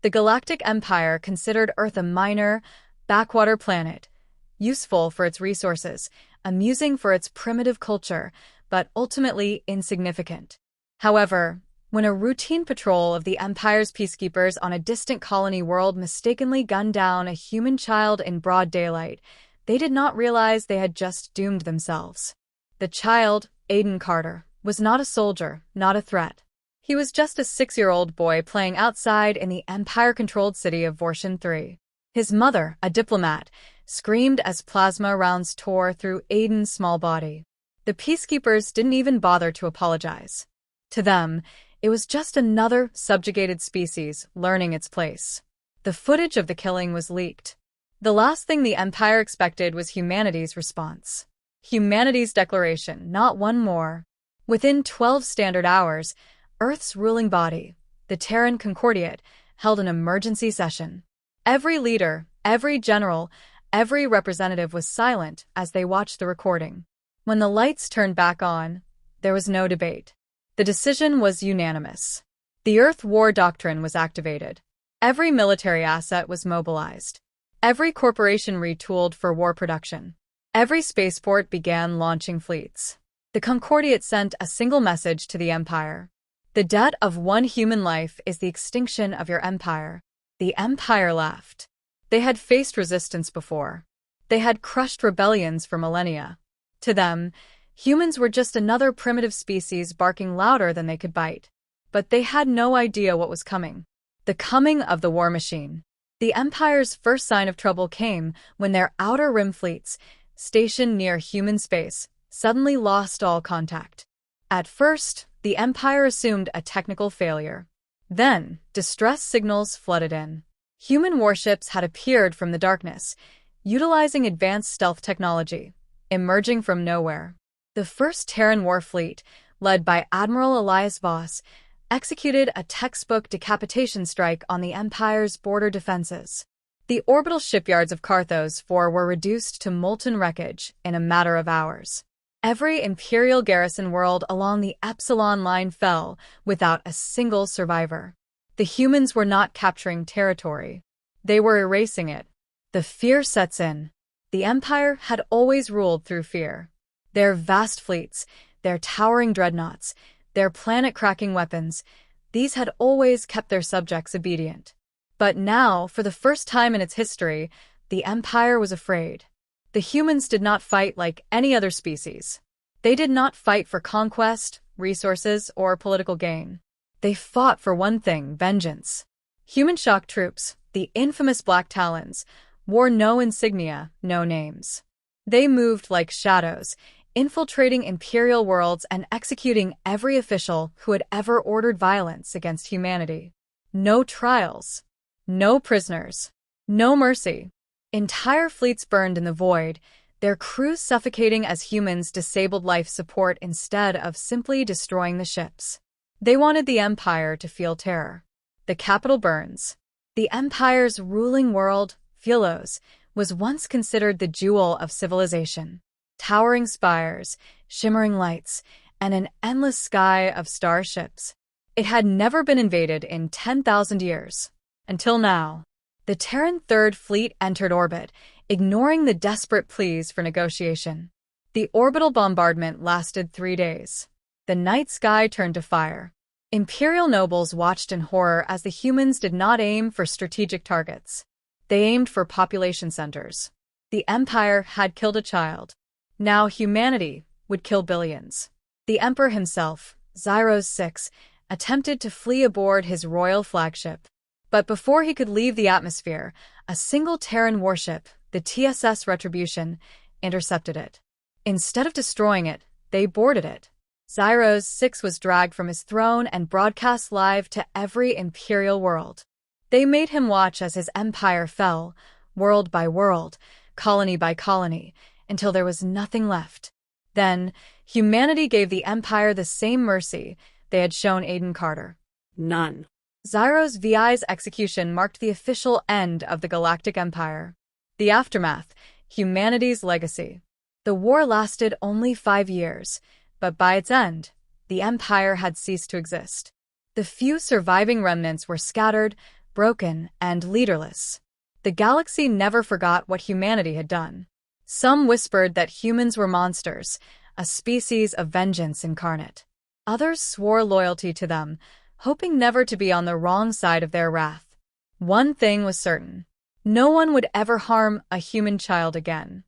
The Galactic Empire considered Earth a minor, backwater planet, useful for its resources, amusing for its primitive culture, but ultimately insignificant. However, when a routine patrol of the Empire's peacekeepers on a distant colony world mistakenly gunned down a human child in broad daylight, they did not realize they had just doomed themselves. The child, Aiden Carter, was not a soldier, not a threat. He was just a 6-year-old boy playing outside in the Empire-controlled city of Vorshan 3. His mother, a diplomat, screamed as plasma rounds tore through Aiden's small body. The peacekeepers didn't even bother to apologize. To them, it was just another subjugated species learning its place. The footage of the killing was leaked. The last thing the Empire expected was humanity's response. Humanity's declaration, not one more. Within 12 standard hours, Earth's ruling body, the Terran Concordiate, held an emergency session. Every leader, every general, every representative was silent as they watched the recording. When the lights turned back on, there was no debate. The decision was unanimous. The Earth War Doctrine was activated. Every military asset was mobilized. Every corporation retooled for war production. Every spaceport began launching fleets. The Concordiate sent a single message to the Empire. The debt of one human life is the extinction of your empire. The Empire laughed. They had faced resistance before. They had crushed rebellions for millennia. To them, humans were just another primitive species barking louder than they could bite. But they had no idea what was coming. The coming of the war machine. The Empire's first sign of trouble came when their outer rim fleets, stationed near human space, suddenly lost all contact. At first, the Empire assumed a technical failure. Then, distress signals flooded in. Human warships had appeared from the darkness, utilizing advanced stealth technology, emerging from nowhere. The first Terran war fleet, led by Admiral Elias Voss, executed a textbook decapitation strike on the Empire's border defenses. The orbital shipyards of Carthos IV were reduced to molten wreckage in a matter of hours. Every Imperial garrison world along the Epsilon line fell without a single survivor. The humans were not capturing territory. They were erasing it. The fear sets in. The Empire had always ruled through fear. Their vast fleets, their towering dreadnoughts, their planet-cracking weapons, these had always kept their subjects obedient. But now, for the first time in its history, the Empire was afraid. The humans did not fight like any other species. They did not fight for conquest, resources, or political gain. They fought for one thing: vengeance. Human shock troops, the infamous Black Talons, wore no insignia, no names. They moved like shadows, infiltrating Imperial worlds and executing every official who had ever ordered violence against humanity. No trials. No prisoners. No mercy. Entire fleets burned in the void, their crews suffocating as humans disabled life support instead of simply destroying the ships. They wanted the Empire to feel terror. The capital burns. The Empire's ruling world, Philos, was once considered the jewel of civilization. Towering spires, shimmering lights, and an endless sky of starships. It had never been invaded in 10,000 years. Until now. The Terran Third Fleet entered orbit, ignoring the desperate pleas for negotiation. The orbital bombardment lasted 3 days. The night sky turned to fire. Imperial nobles watched in horror as the humans did not aim for strategic targets. They aimed for population centers. The Empire had killed a child. Now humanity would kill billions. The Emperor himself, Zyros VI, attempted to flee aboard his royal flagship. But before he could leave the atmosphere, a single Terran warship, the TSS Retribution, intercepted it. Instead of destroying it, they boarded it. Zyros VI was dragged from his throne and broadcast live to every Imperial world. They made him watch as his empire fell, world by world, colony by colony, until there was nothing left. Then, humanity gave the Empire the same mercy they had shown Aiden Carter. None. Zyros VI's execution marked the official end of the Galactic Empire. The aftermath, humanity's legacy. The war lasted only 5 years, but by its end, the Empire had ceased to exist. The few surviving remnants were scattered, broken, and leaderless. The galaxy never forgot what humanity had done. Some whispered that humans were monsters, a species of vengeance incarnate. Others swore loyalty to them, hoping never to be on the wrong side of their wrath. One thing was certain: no one would ever harm a human child again.